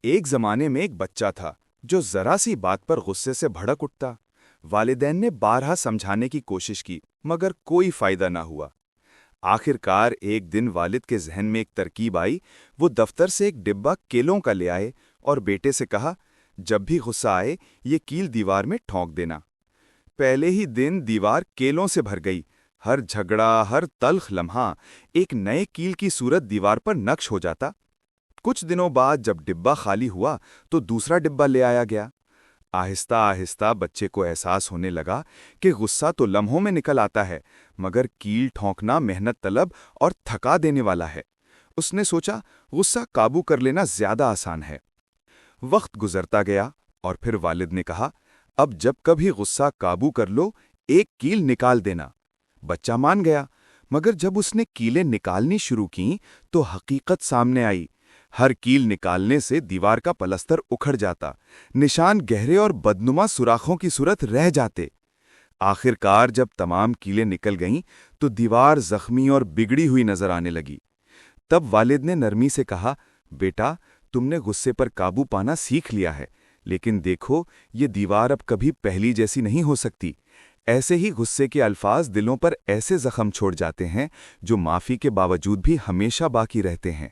ایک زمانے میں ایک بچہ تھا جو ذرا سی بات پر غصے سے بھڑک اٹھتا۔ والدین نے بارہا سمجھانے کی کوشش کی مگر کوئی فائدہ نہ ہوا۔ آخر کار ایک دن والد کے ذہن میں ایک ترکیب آئی۔ وہ دفتر سے ایک ڈبہ کیلوں کا لے آئے اور بیٹے سے کہا، جب بھی غصہ آئے یہ کیل دیوار میں ٹھونک دینا۔ پہلے ہی دن دیوار کیلوں سے بھر گئی۔ ہر جھگڑا، ہر تلخ لمحہ ایک نئے کیل کی صورت دیوار پر نقش ہو جاتا۔ کچھ دنوں بعد جب ڈبہ خالی ہوا تو دوسرا ڈبہ لے آیا گیا۔ آہستہ آہستہ بچے کو احساس ہونے لگا کہ غصہ تو لمحوں میں نکل آتا ہے مگر کیل ٹھونکنا محنت طلب اور تھکا دینے والا ہے۔ اس نے سوچا غصہ قابو کر لینا زیادہ آسان ہے۔ وقت گزرتا گیا اور پھر والد نے کہا، اب جب کبھی غصہ قابو کر لو ایک کیل نکال دینا۔ بچہ مان گیا مگر جب اس نے کیلیں نکالنی شروع کیں تو حقیقت سامنے آئی۔ ہر کیل نکالنے سے دیوار کا پلستر اکھڑ جاتا، نشان گہرے اور بدنما سوراخوں کی صورت رہ جاتے۔ آخر کار جب تمام کیلیں نکل گئیں تو دیوار زخمی اور بگڑی ہوئی نظر آنے لگی۔ تب والد نے نرمی سے کہا، بیٹا تم نے غصے پر قابو پانا سیکھ لیا ہے، لیکن دیکھو یہ دیوار اب کبھی پہلی جیسی نہیں ہو سکتی۔ ایسے ہی غصے کے الفاظ دلوں پر ایسے زخم چھوڑ جاتے ہیں جو معافی کے باوجود بھی ہمیشہ باقی رہتے ہیں۔